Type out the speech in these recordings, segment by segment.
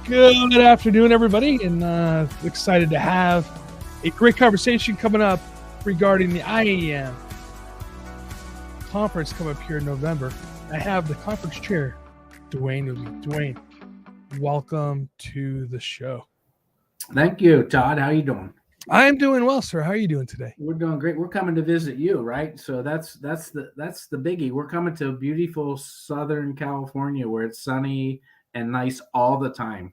Good afternoon, everybody, and excited to have a great conversation coming up regarding the IAEM conference coming up here in November. I have the conference chair, Duane with me. Duane, welcome to the show. Thank you, Todd. How you doing? I'm doing well, sir. How are you doing today? We're doing great. We're coming to visit you, right? So that's the biggie. We're coming to beautiful Southern California where it's sunny and nice all the time.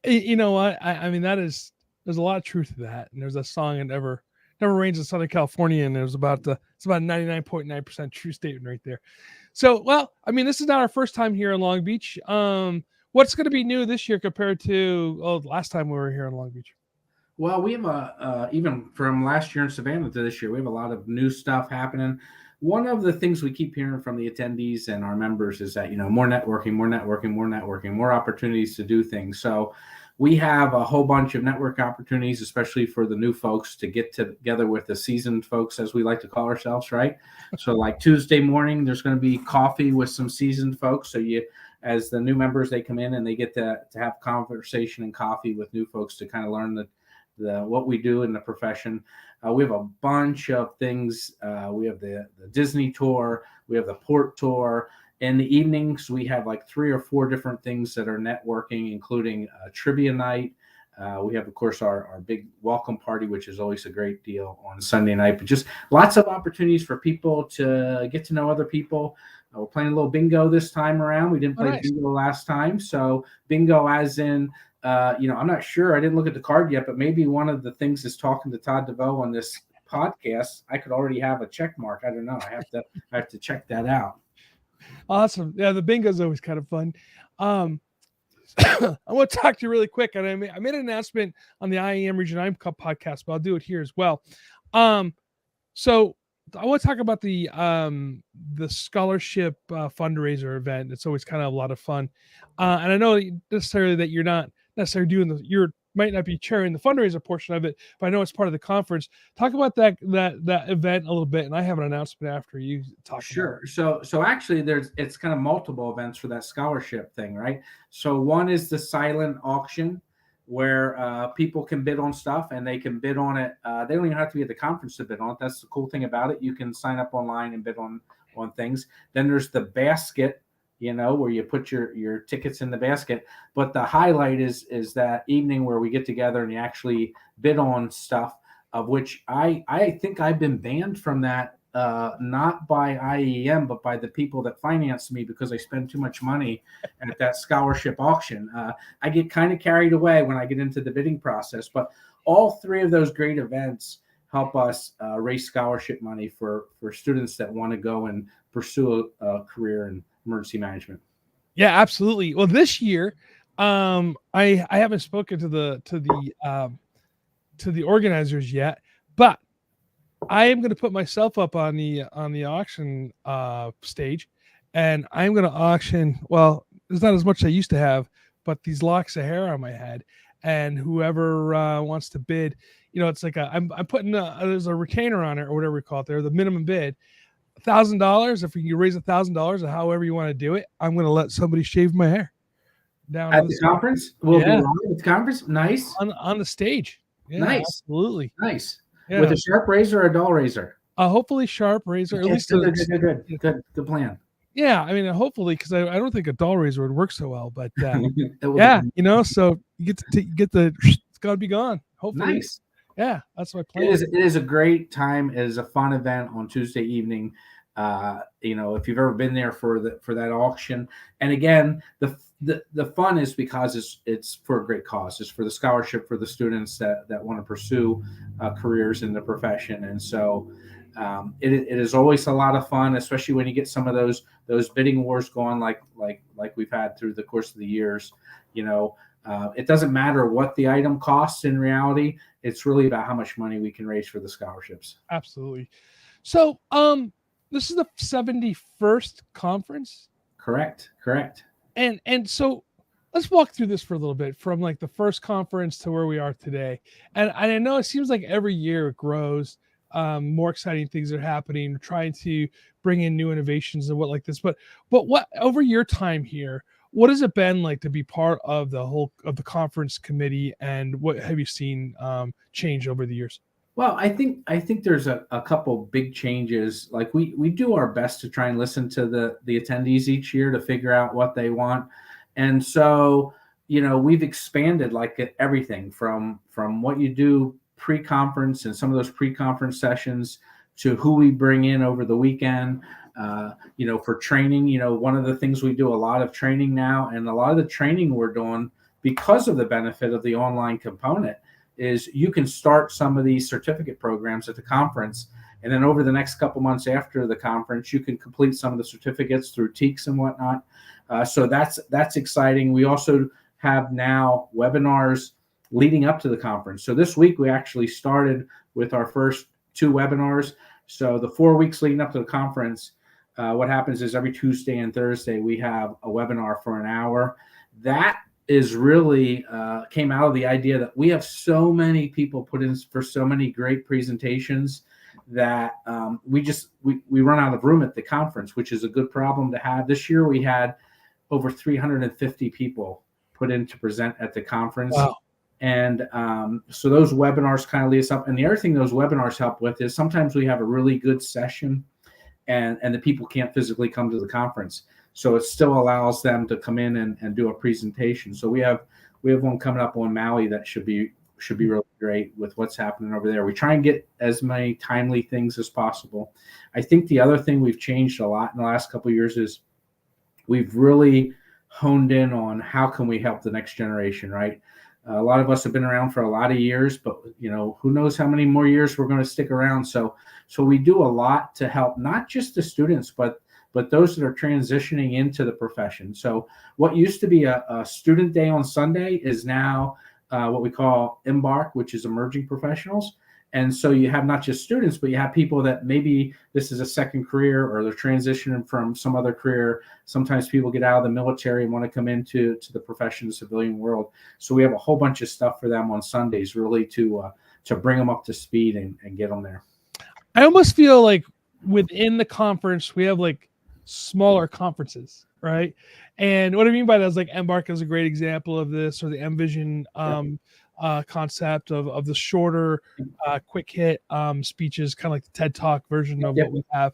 You know what? I mean, there's a lot of truth to that. And there's a song that never rains in Southern California, and it's about 99.9% true statement right there. So, well, I mean, this is not our first time here in Long Beach. What's going to be new this year compared to last time we were here in Long Beach? Well, we have even from last year in Savannah to this year, we have a lot of new stuff happening. One of the things we keep hearing from the attendees and our members is that, more networking, more opportunities to do things. So we have a whole bunch of network opportunities, especially for the new folks to get together with the seasoned folks, as we like to call ourselves, right? So like Tuesday morning, there's going to be coffee with some seasoned folks. So as the new members, they come in and they get to have conversation and coffee with new folks to kind of learn what we do in the profession. We have a bunch of things. We have the Disney tour. We have the port tour. In the evenings, we have like 3 or 4 different things that are networking, including a trivia night. We have, of course, our big welcome party, which is always a great deal on Sunday night. But just lots of opportunities for people to get to know other people. We're playing a little bingo this time around. We didn't play bingo last time. So bingo as in, I'm not sure. I didn't look at the card yet, but maybe one of the things is talking to Todd DeVoe on this podcast. I could already have a check mark. I don't know. I have to check that out. Awesome. Yeah, the bingo is always kind of fun. I want to talk to you really quick, and I made an announcement on the IAEM Region IAEM Cup podcast, but I'll do it here as well. So I want to talk about the scholarship fundraiser event. It's always kind of a lot of fun, and I know necessarily that you're not necessarily doing you might not be chairing the fundraiser portion of it, but I know it's part of the conference. Talk about that event a little bit, and I have an announcement after you talk. Sure. So actually, it's kind of multiple events for that scholarship thing, right? So one is the silent auction, where people can bid on stuff, and they can bid on it. They don't even have to be at the conference to bid on it. That's the cool thing about it. You can sign up online and bid on things. Then there's the basket, where you put your tickets in the basket. But the highlight is that evening where we get together and you actually bid on stuff, of which I think I've been banned from that, not by IAEM, but by the people that finance me, because I spend too much money at that scholarship auction. I get kind of carried away when I get into the bidding process, but all 3 of those great events help us raise scholarship money for students that want to go and pursue a career in emergency management. Yeah, absolutely. Well, this year, I haven't spoken to the organizers yet, but I am going to put myself up on the auction stage, and I'm going to auction. Well, it's not as much as I used to have, but these locks of hair on my head, and whoever wants to bid, it's like I'm putting there's a retainer on it, or whatever we call it there, the minimum bid, $1,000. If you raise $1,000 or however you want to do it, I'm going to let somebody shave my hair down at the conference. We'll be live at the conference. Nice on the stage. Yeah, nice, absolutely nice. Yeah. With a sharp razor or a dull razor? Hopefully sharp razor. At least good plan. Yeah, I mean, hopefully, because I don't think a dull razor would work so well. But yeah, so you get the it's got to be gone. Hopefully, nice. Yeah, that's my plan. It is a great time. It is a fun event on Tuesday evening. If you've ever been there for that auction, and again, the fun is because it's for a great cause. It's for the scholarship for the students that want to pursue careers in the profession, and so it is always a lot of fun, especially when you get some of those bidding wars going like we've had through the course of the years. It doesn't matter what the item costs in reality. It's really about how much money we can raise for the scholarships. Absolutely. So, this is the 71st conference. Correct. And so let's walk through this for a little bit, from like the first conference to where we are today. And I know it seems like every year it grows. More exciting things are happening. We're trying to bring in new innovations and what like this. But what over your time here, what has it been like to be part of the conference committee, and what have you seen change over the years? Well, I think there's a couple big changes. Like we do our best to try and listen to the attendees each year to figure out what they want. And so, we've expanded like everything from what you do pre-conference and some of those pre-conference sessions to who we bring in over the weekend. For training, one of the things we do a lot of training now, and a lot of the training we're doing because of the benefit of the online component is you can start some of these certificate programs at the conference. And then over the next couple months after the conference, you can complete some of the certificates through TEACs and whatnot. So that's exciting. We also have now webinars leading up to the conference. So this week we actually started with our first 2 webinars. So the 4 weeks leading up to the conference, what happens is every Tuesday and Thursday we have a webinar for an hour. That is really came out of the idea that we have so many people put in for so many great presentations that we run out of room at the conference, which is a good problem to have. This year we had over 350 people put in to present at the conference. Wow. And so those webinars kind of lead us up. And the other thing those webinars help with is sometimes we have a really good session and the people can't physically come to the conference. So it still allows them to come in and do a presentation. So we have one coming up on Maui that should be really great with what's happening over there. We try and get as many timely things as possible. I think the other thing we've changed a lot in the last couple of years is we've really honed in on how can we help the next generation, right? A lot of us have been around for a lot of years, but who knows how many more years we're going to stick around. So we do a lot to help not just the students, but those that are transitioning into the profession. So what used to be a student day on Sunday is now what we call Embark, which is emerging professionals. And so you have not just students, but you have people that maybe this is a second career or they're transitioning from some other career. Sometimes people get out of the military and want to come into the profession, civilian world. So we have a whole bunch of stuff for them on Sundays, really to bring them up to speed and get them there. I almost feel like within the conference, we have like smaller conferences, right? And what I mean by that is like Embark is a great example of this, or the Envision concept of the shorter, quick hit speeches, kind of like the TED Talk version of what we have.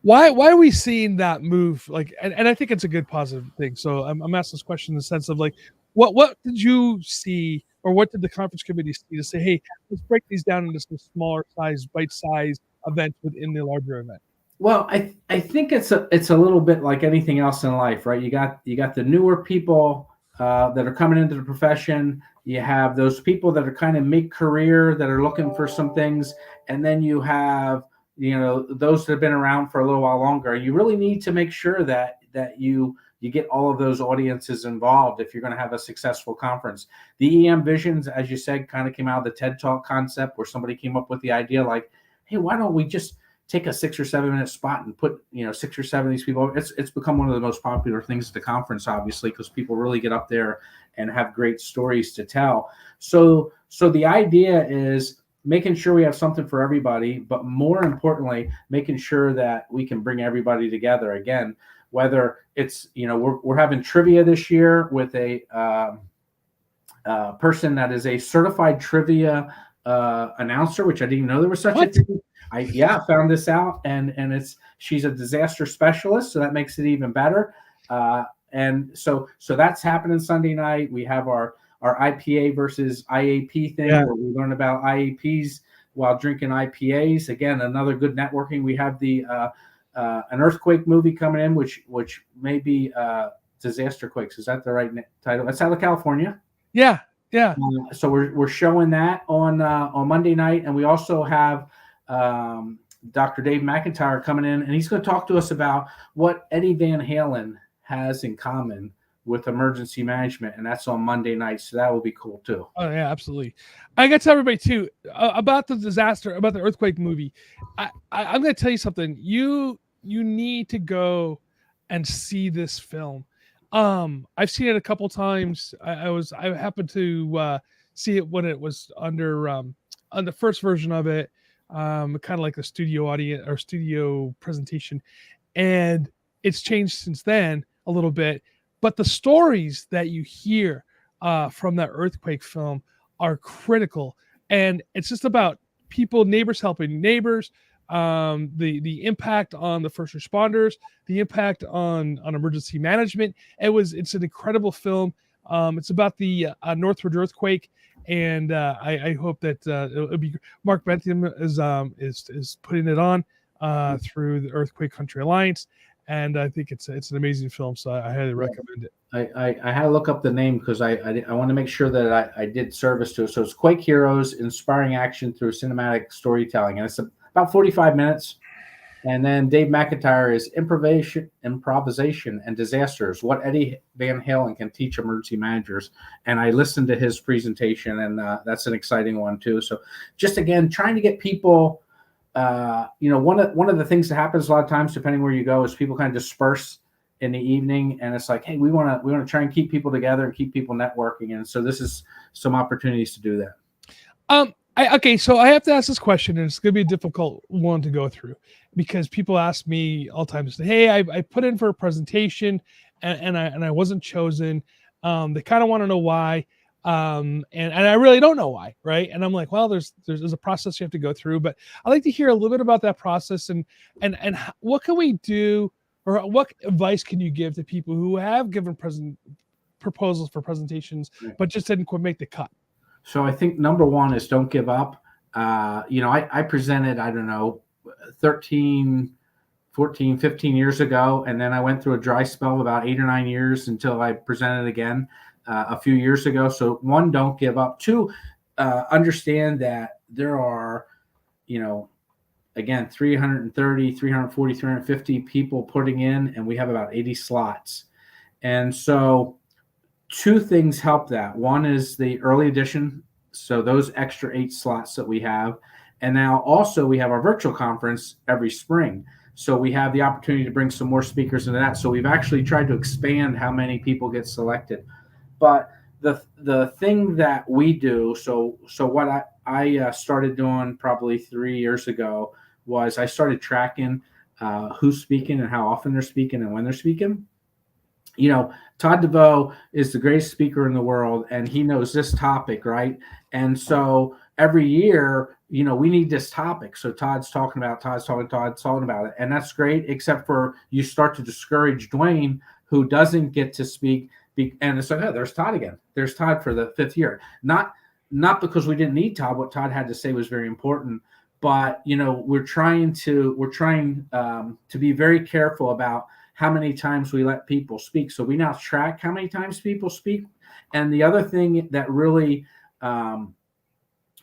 Why are we seeing that move? Like, and I think it's a good positive thing. So I'm asking this question in the sense of like, what did you see, or what did the conference committee see to say, hey, let's break these down into some smaller size, bite-sized events within the larger event? Well, I think it's a little bit like anything else in life, right? You got the newer people that are coming into the profession. You have those people that are kind of mid-career that are looking for some things, and then you have those that have been around for a little while longer. You really need to make sure that you get all of those audiences involved if you're going to have a successful conference. The EM Visions, as you said, kind of came out of the TED Talk concept where somebody came up with the idea like, hey, why don't we just take a 6 or 7 minute spot and put 6 or 7 of these people. It's become one of the most popular things at the conference, obviously, because people really get up there and have great stories to tell. So the idea is making sure we have something for everybody, but more importantly, making sure that we can bring everybody together again. Whether it's we're having trivia this year with a person that is a certified trivia announcer, which I didn't know there was such a thing. I found this out, and she's a disaster specialist, so that makes it even better. And so that's happening Sunday night. We have our IPA versus IAP thing where we learn about IAPs while drinking IPAs. Again, another good networking. We have the an earthquake movie coming in, which may be Disaster Quakes. Is that the right title? That's out of California. Yeah. So we're showing that on Monday night, and we also have Dr. Dave McIntyre coming in, and he's going to talk to us about what Eddie Van Halen has in common with emergency management, and that's on Monday night. So that will be cool too. Oh yeah, absolutely. I got to tell everybody too about the earthquake movie. I'm going to tell you something. You need to go and see this film. I've seen it a couple times. I happened to see it when it was on the first version of it, kind of like the studio audience or studio presentation, and it's changed since then. a little bit, but the stories that you hear from that earthquake film are critical. And it's just about people, neighbors helping neighbors, the impact on the first responders, the impact on emergency management. It's an incredible film. It's about the Northridge earthquake, and I hope that it'll be Mark Bentham is putting it on through the Earthquake Country Alliance, and I think it's an amazing film, so I highly recommend it. I had to look up the name because I want to make sure that I did service to it. So it's Quake Heroes: Inspiring Action Through Cinematic Storytelling, and it's about 45 minutes. And then Dave McIntyre is Improvisation and Disasters: What Eddie Van Halen Can Teach Emergency Managers. And I listened to his presentation, and that's an exciting one too. So just again, trying to get people, one of the things that happens a lot of times, depending where you go, is people kind of disperse in the evening, and it's like, hey, we want to try and keep people together and keep people networking. And so this is some opportunities to do that. Okay, so I have to ask this question, and it's going to be a difficult one to go through because people ask me all the time, hey, I put in for a presentation and I wasn't chosen. They kind of want to know why. And I really don't know why. Right. And I'm like, well, there's a process you have to go through, but I'd like to hear a little bit about that process and what can we do, or what advice can you give to people who have given proposals for presentations, but just didn't quite make the cut? So I think number one is don't give up. I presented, 13, 14, 15 years ago, and then I went through a dry spell of about 8 or 9 years until I presented again a few years ago. So one, don't give up. Two, understand that there are, again, 330, 340, 350 people putting in, and we have about 80 slots. And so two things help that. One is the early edition, so those extra 8 slots that we have. And now also we have our virtual conference every spring. So we have the opportunity to bring some more speakers into that. So we've actually tried to expand how many people get selected. But the thing that we do, so what I started doing probably 3 years ago was I started tracking who's speaking and how often they're speaking and when they're speaking. Todd DeVoe is the greatest speaker in the world, and he knows this topic, right? And so every year, we need this topic. So Todd's talking about it. And that's great, except for you start to discourage Duane, who doesn't get to speak. And it's like, oh, there's Todd again. There's Todd for the 5th year. Not because we didn't need Todd. What Todd had to say was very important. But, we're trying to be very careful about how many times we let people speak. So we now track how many times people speak. And the other thing that really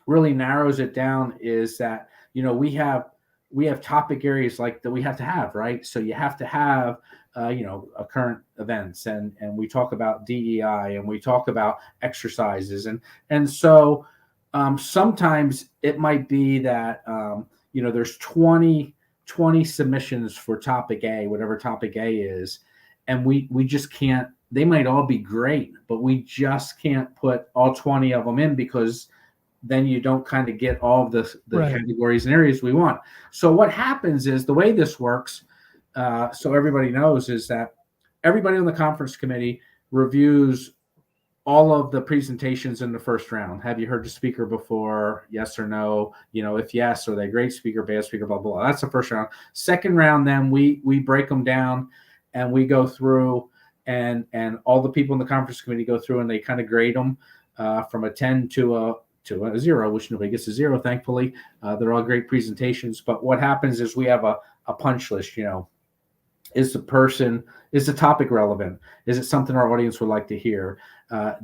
narrows it down is that, we have topic areas like that we have to have, right? So you have to have, current events, and we talk about DEI, and we talk about exercises. And so sometimes it might be that, there's 20 submissions for topic A, whatever topic A is, and we just can't. They might all be great, but we just can't put all 20 of them in, because then you don't kind of get all of the right categories and areas we want. So what happens is, the way this works, so everybody knows, is that everybody on the conference committee reviews all of the presentations in the first round. Have you heard the speaker before? Yes or no? If yes, are they great speaker, bad speaker, blah, blah, blah. That's the first round. Second round, then we break them down, and we go through, and all the people in the conference committee go through, and they kind of grade them from a 10 to a 0, which nobody gets a 0, thankfully. They're all great presentations. But what happens is we have a punch list. Is the topic relevant? Is it something our audience would like to hear?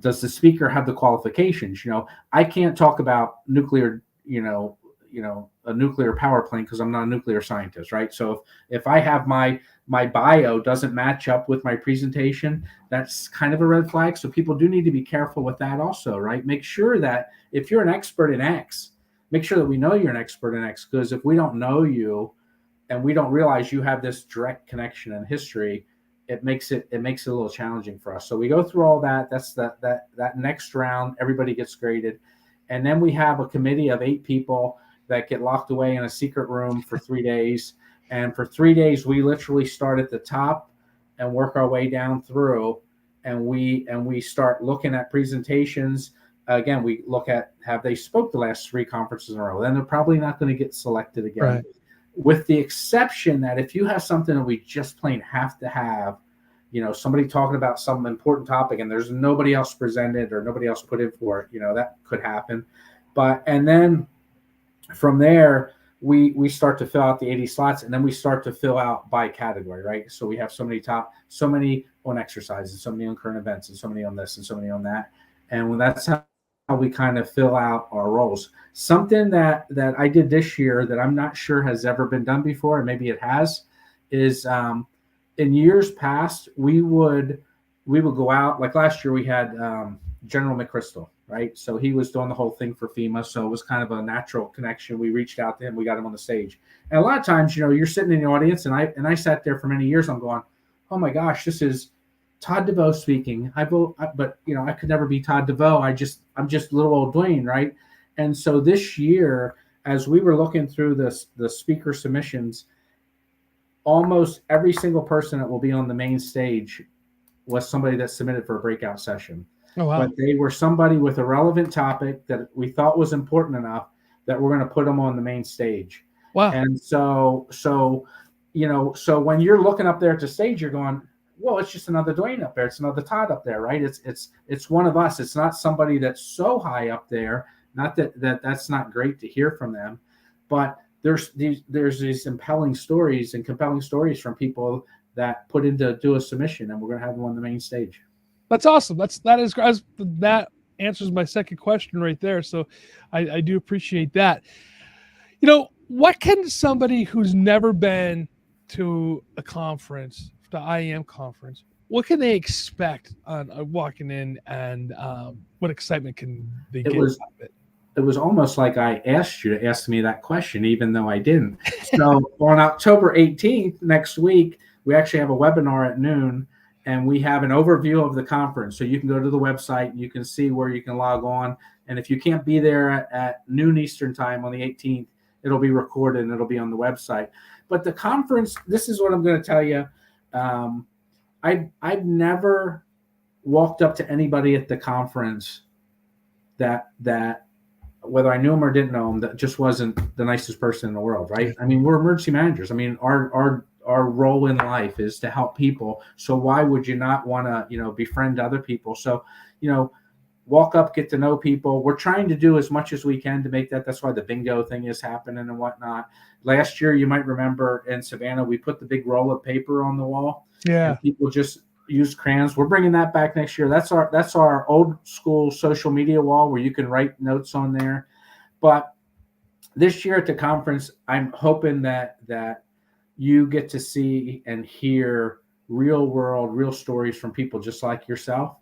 Does the speaker have the qualifications? I can't talk about nuclear, a nuclear power plant, because I'm not a nuclear scientist, right? So if I have my bio doesn't match up with my presentation, that's kind of a red flag. So people do need to be careful with that also, right? Make sure that if you're an expert in X, make sure that we know you're an expert in X, because if we don't know you and we don't realize you have this direct connection and history, it makes it a little challenging for us. So we go through all that. That's that next round. Everybody gets graded, and then we have a committee of 8 people that get locked away in a secret room for 3 days. And for 3 days, we literally start at the top and work our way down through, and we start looking at presentations. Again, we look at, have they spoke the last 3 conferences in a row? Then they're probably not going to get selected again. Right. With the exception that if you have something that we just plain have to have, somebody talking about some important topic and there's nobody else presented or nobody else put in for it, that could happen. And then from there, we start to fill out the 80 slots, and then we start to fill out by category, right? So we have so many on exercises, so many on current events, and so many on this and so many on that. And that's how we kind of fill out our roles. Something that I did this year that I'm not sure has ever been done before, and maybe it has, is in years past, we would go out. Like last year we had General McChrystal, right? So he was doing the whole thing for FEMA. So it was kind of a natural connection. We reached out to him, we got him on the stage. And a lot of times, you're sitting in the audience, and I sat there for many years. I'm going, oh my gosh, this is Todd DeVoe speaking. But I could never be Todd DeVoe. I'm just little old Duane, right? And so this year, as we were looking through the speaker submissions, almost every single person that will be on the main stage was somebody that submitted for a breakout session. Oh, wow. But they were somebody with a relevant topic that we thought was important enough that we're going to put them on the main stage. Wow. And so when you're looking up there at the stage, you're going, well, it's just another Duane up there. It's another Todd up there, right? It's one of us. It's not somebody that's so high up there. Not that's not great to hear from them, but there's these compelling stories from people that put in to do a submission, and we're going to have them on the main stage. That's awesome. That answers my second question right there. So I do appreciate that. What can somebody who's never been to a conference, the IAEM conference, what can they expect on walking in, and what excitement can they get out of it? It was almost like I asked you to ask me that question, even though I didn't. So on October 18th, next week, we actually have a webinar at noon, and we have an overview of the conference. So you can go to the website, and you can see where you can log on. And if you can't be there at noon Eastern time on the 18th, it'll be recorded and it'll be on the website. But the conference, this is what I'm going to tell you. I've never walked up to anybody at the conference that whether I knew him or didn't know him, that just wasn't the nicest person in the world, right? I mean, we're emergency managers. I mean, our role in life is to help people. So why would you not want to, befriend other people? So, walk up, get to know people. We're trying to do as much as we can to make that. That's why the bingo thing is happening and whatnot. Last year, you might remember in Savannah, we put the big roll of paper on the wall. Yeah. And people just use crayons. We're bringing that back next year. That's our old school social media wall where you can write notes on there. But this year at the conference, I'm hoping that you get to see and hear real stories from people just like yourself.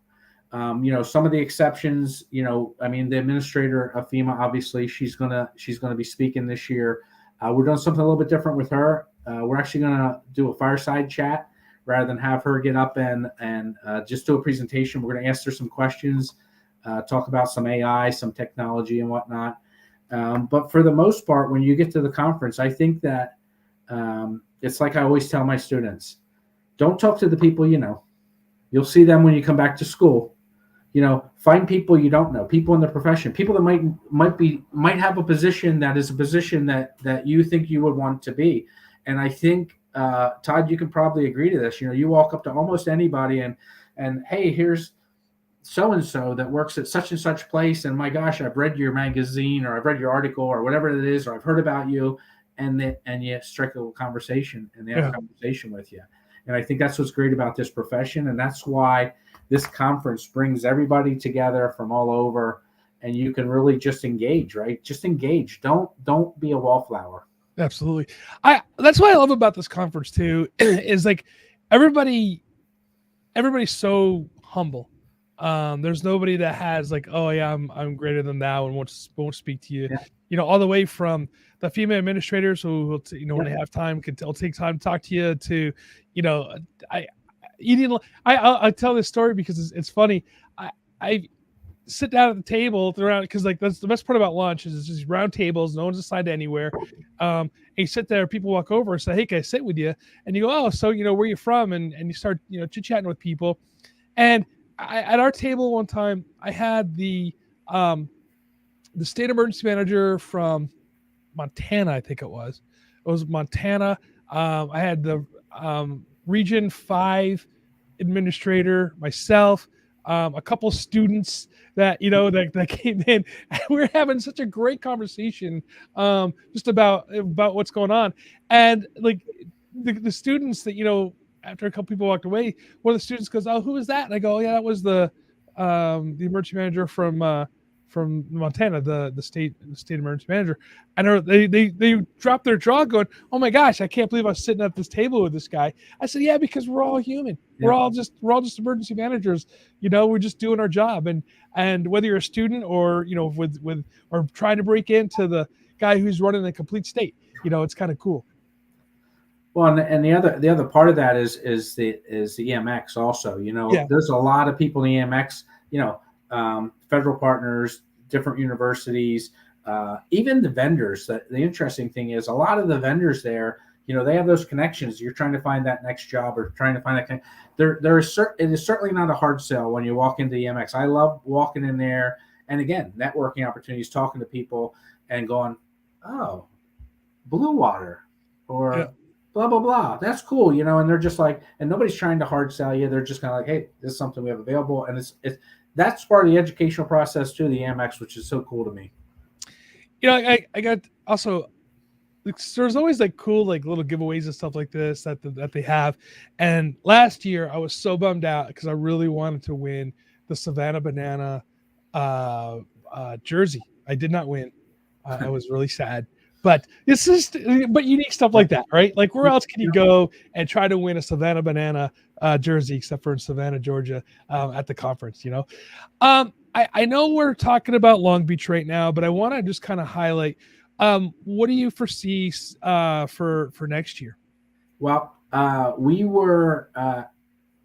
Some of the exceptions, the administrator of FEMA, obviously she's gonna be speaking this year. We're doing something a little bit different with her. We're actually gonna do a fireside chat rather than have her get up and just do a presentation. We're gonna ask her some questions, talk about some AI, some technology and whatnot. But for the most part, when you get to the conference, I think that it's like I always tell my students, don't talk to the people you know. You'll see them when you come back to school. Find people you don't know, people in the profession, people that might have a position that is a position that you think you would want to be. And I think, Todd, you can probably agree to this. You walk up to almost anybody and hey, here's so-and-so that works at such and such place. And my gosh, I've read your magazine, or I've read your article, or whatever it is, or I've heard about you. And you strike a little conversation, and they have a conversation with you. And I think that's what's great about this profession. And that's why this conference brings everybody together from all over, and you can really just engage, right? Just engage. Don't be a wallflower. Absolutely. That's what I love about this conference too, is like everybody's so humble. There's nobody that has like, oh yeah, I'm greater than thou and won't speak to you. Yeah. All the way from the female administrators who will, when they have time, will take time to talk to you, to, I tell this story because it's funny. sit down at the table around, because like that's the best part about lunch is it's just round tables, no one's assigned to anywhere. And you sit there, people walk over and say, "Hey, can I sit with you?" And you go, "Oh, so where you from?" And you start chit chatting with people. And at our table one time, I had the state emergency manager from Montana, I think it was. It was Montana. I had the Region 5 administrator, myself, a couple students that that came in. And we were having such a great conversation just about what's going on. And like the students that after a couple people walked away, one of the students goes, "Oh, who was that?" And I go, "Oh, yeah, that was the emergency manager from Montana, the state emergency manager." And they dropped their jaw, going, "Oh my gosh, I can't believe I was sitting at this table with this guy." I said, "Yeah, because we're all human. Yeah. We're all just emergency managers. We're just doing our job. And whether you're a student or with or trying to break into the guy who's running a complete state, it's kind of cool." Well, and the other part of that is the EMX also. There's a lot of people in the EMX. Federal partners, different universities, even the vendors. The interesting thing is a lot of the vendors there, they have those connections. You're trying to find that next job or trying to find that. It is certainly not a hard sell when you walk into the EMX. I love walking in there, and again, networking opportunities, talking to people, and going, "Oh, Blue Water," or yeah. Blah, blah, blah. That's cool, and they're just like, and nobody's trying to hard sell you. They're just kind of like, "Hey, this is something we have available." And that's part of the educational process too, the AMX, which is so cool to me. I got also, there's always like cool, like little giveaways and stuff like this that they have. And last year I was so bummed out because I really wanted to win the Savannah Banana jersey. I did not win. I was really sad. But it's just unique stuff like that, right? Like where else can you go and try to win a Savannah Banana jersey except for in Savannah, Georgia, at the conference? I know we're talking about Long Beach right now, but I want to just kind of highlight what do you foresee for next year? Well, we were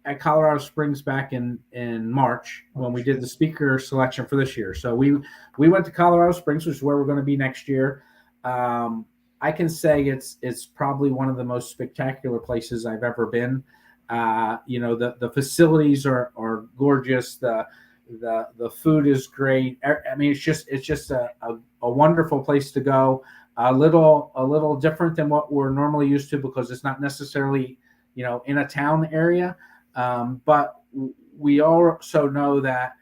at Colorado Springs back in March when we did the speaker selection for this year. So we went to Colorado Springs, which is where we're going to be next year. I can say it's probably one of the most spectacular places I've ever been. The facilities are gorgeous. The food is great. I mean, it's just a wonderful place to go. A little different than what we're normally used to because it's not necessarily in a town area. But we also know that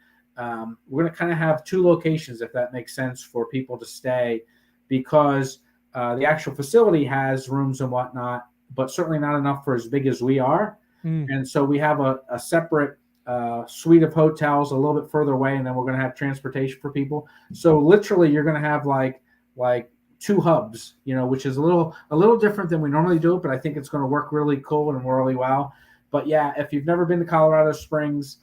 we're going to kind of have two locations, if that makes sense, for people to stay. Because the actual facility has rooms and whatnot, but certainly not enough for as big as we are. And so we have a separate suite of hotels a little bit further away, and then we're going to have transportation for people. So literally you're going to have like two hubs, which is a little different than we normally do, but I think it's going to work really cool and really well. But yeah, if you've never been to Colorado Springs,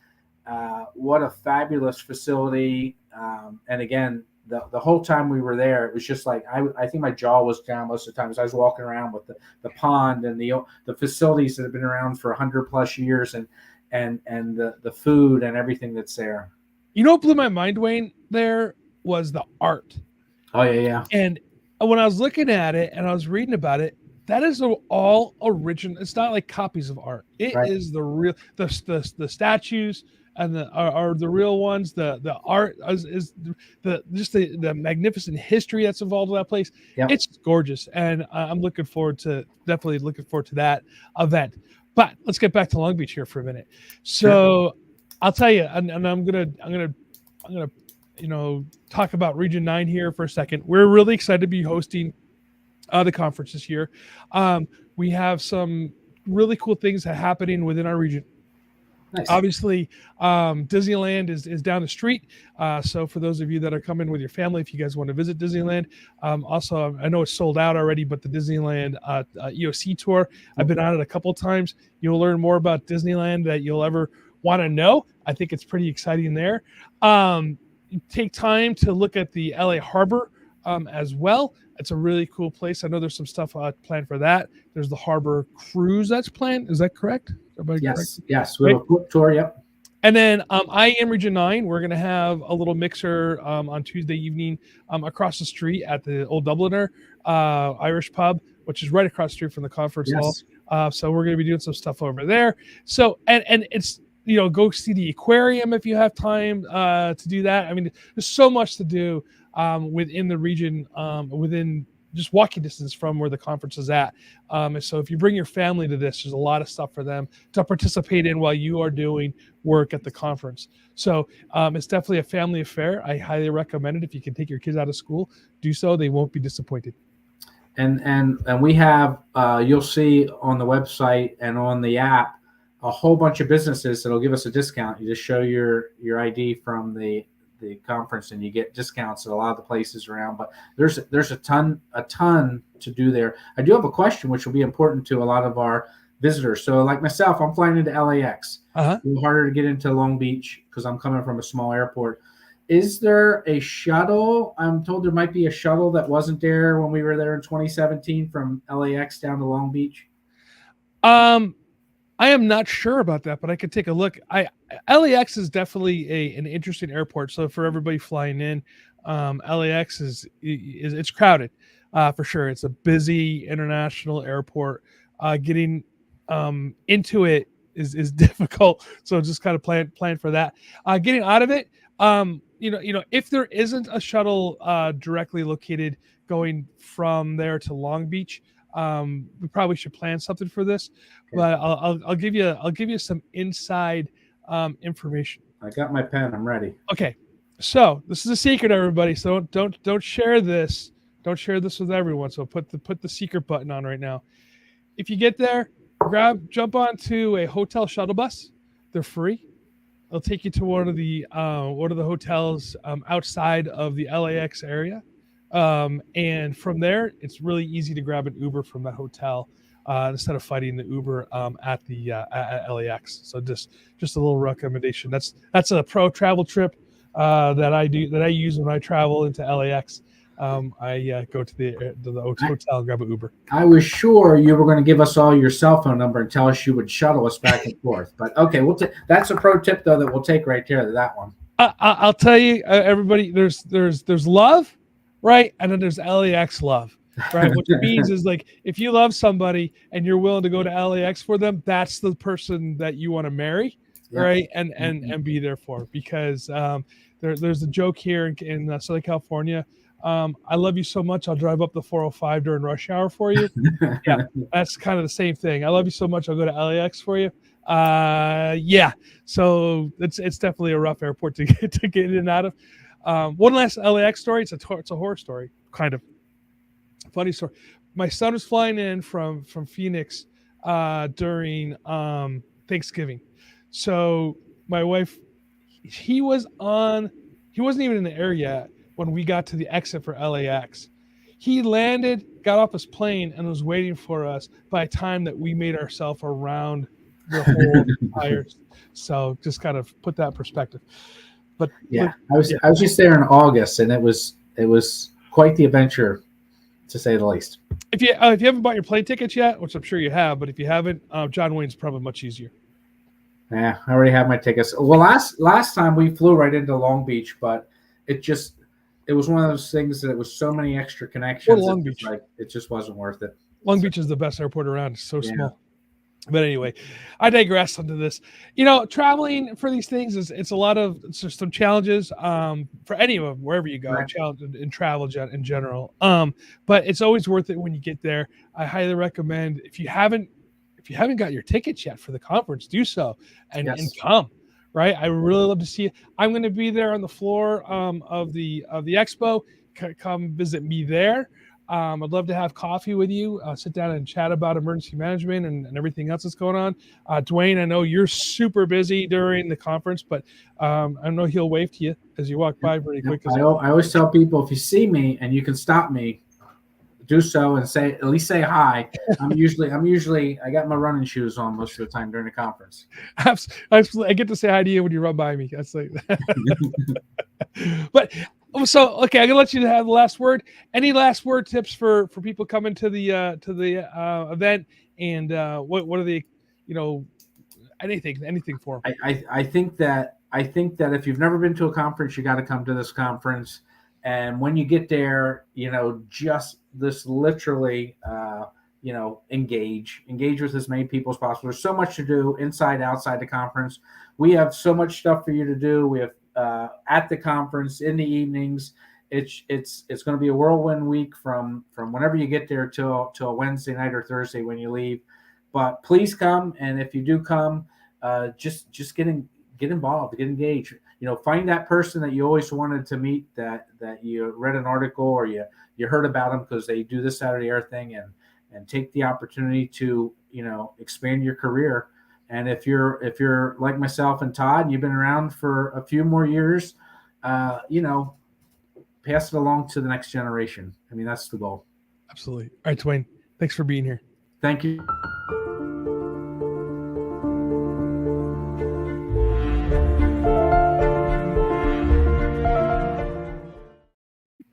what a fabulous facility. And again, the whole time we were there, it was just like I think my jaw was down most of the time as I was walking around with the pond and the facilities that have been around for 100+ years and the food and everything that's there. What blew my mind, Duane, there was the art. Oh yeah. And when I was looking at it and I was reading about it, that is all original. It's not like copies of art. It right. is the real the statues. And are the real ones. The art is the magnificent history that's involved in that place. Yep. It's gorgeous, and I'm definitely looking forward to that event. But let's get back to Long Beach here for a minute. So sure. I'll tell you, and I'm gonna talk about Region 9 here for a second. We're really excited to be hosting the conference this year. We have some really cool things happening within our region. Nice. Obviously, Disneyland is down the street. So for those of you that are coming with your family, if you guys want to visit Disneyland, also, I know it's sold out already, but the Disneyland EOC tour, I've been on it a couple of times. You'll learn more about Disneyland that you'll ever want to know. I think it's pretty exciting there. Take time to look at the LA Harbor as well. It's a really cool place. I know there's some stuff planned for that. There's the harbor cruise that's planned. Is that correct? Yes. We have a tour. Yep. And then IAM Region 9, we're going to have a little mixer on Tuesday evening across the street at the Old Dubliner Irish pub, which is right across the street from the conference hall. So we're going to be doing some stuff over there. So, and it's, go see the aquarium if you have time to do that. I mean, there's so much to do within the region, within just walking distance from where the conference is at. And so if you bring your family to this, there's a lot of stuff for them to participate in while you are doing work at the conference. So it's definitely a family affair. I highly recommend it. If you can take your kids out of school, do so. They won't be disappointed. And we have, you'll see on the website and on the app, a whole bunch of businesses that'll give us a discount. You just show your ID from the conference and you get discounts at a lot of the places around, but there's a ton to do there. I do have a question which will be important to a lot of our visitors. So like myself, I'm flying into LAX. A little harder to get into Long Beach because I'm coming from a small airport. Is there a shuttle? I'm told there might be a shuttle that wasn't there when we were there in 2017 from LAX down to Long Beach. I am not sure about that, but I could take a look. LAX is definitely an interesting airport. So for everybody flying in, LAX is it's crowded for sure. It's a busy international airport. Getting into it is difficult. So just kind of plan for that. Getting out of it, if there isn't a shuttle directly located going from there to Long Beach, we probably should plan something for this. But I'll give you some inside information. I got my pen. I'm ready. Okay, so this is a secret, everybody. So don't share this. Don't share this with everyone. So put the secret button on right now. If you get there, jump onto a hotel shuttle bus. They're free. They'll take you to one of the hotels outside of the LAX area. And from there, it's really easy to grab an Uber from that hotel instead of fighting the Uber at LAX. So just a little recommendation. That's a pro travel trip that I use when I travel into LAX. I go to the hotel and grab an Uber. I was sure you were going to give us all your cell phone number and tell us you would shuttle us back and forth. But okay, that's a pro tip though that we'll take right there. That one. I'll tell you, everybody. There's love. Right. And then there's LAX love, right? Which means is like, if you love somebody and you're willing to go to LAX for them, that's the person that you want to marry. Right. And be there for, because there's a joke here in Southern California. I love you so much. I'll drive up the 405 during rush hour for you. Yeah. That's kind of the same thing. I love you so much. I'll go to LAX for you. Yeah. So it's definitely a rough airport to get in and out of. One last LAX story. It's a horror story, kind of funny story. My son was flying in from Phoenix during Thanksgiving. So my wife, he wasn't even in the air yet when we got to the exit for LAX. He landed, got off his plane, and was waiting for us by the time that we made ourselves around the whole tires. So just kind of put that in perspective. But yeah, I was just there in August, and it was quite the adventure, to say the least. If you haven't bought your plane tickets yet, which I'm sure you have, but if you haven't, John Wayne's probably much easier. Yeah, I already have my tickets. Well, last time we flew right into Long Beach, but it was one of those things that it was so many extra connections. Long Beach, it just wasn't worth it. Long Beach is the best airport around. It's so small. But anyway, I digress onto this. Traveling for these things it's just some challenges for anyone, wherever you go, right. Challenge in travel in general. But it's always worth it when you get there. I highly recommend, if you haven't got your tickets yet for the conference, do so and come. Right, I would really love to see you. I'm going to be there on the floor of the expo. Come visit me there. I'd love to have coffee with you, sit down and chat about emergency management and everything else that's going on. Duane, I know you're super busy during the conference, but I know he'll wave to you as you walk by pretty quick. I always tell people, if you see me and you can stop me, do so and at least say hi. I'm usually I got my running shoes on most of the time during the conference. Absolutely. I get to say hi to you when you run by me. That's like But so, okay, I'm gonna let you have the last word. Any last word tips for people coming to the event, and what are the anything for them. I think that if you've never been to a conference, you got to come to this conference. And when you get there, just this literally, engage with as many people as possible. There's so much to do inside, outside the conference. We have so much stuff for you to do. We have at the conference in the evenings. It's going to be a whirlwind week from whenever you get there till Wednesday night or Thursday when you leave. But please come, and if you do come, just get involved, get engaged. Find that person that you always wanted to meet, that you read an article or you heard about them because they do this out of the air thing, and take the opportunity to expand your career. And if you're like myself and Todd, you've been around for a few more years, pass it along to the next generation. I mean, that's the goal. Absolutely. All right, Duane, thanks for being here. Thank you.